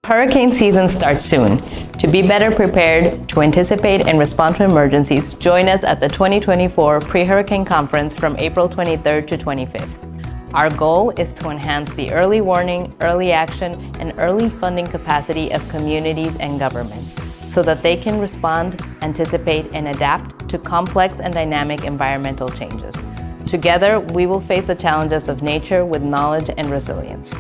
Hurricane season starts soon. To be better prepared, to anticipate and respond to emergencies, join us at the 2024 Pre-Hurricane Conference from April 23rd to 25th. Our goal is to enhance the early warning, early action, and early funding capacity of communities and governments so that they can respond, anticipate, and adapt to complex and dynamic environmental changes. Together, we will face the challenges of nature with knowledge and resilience.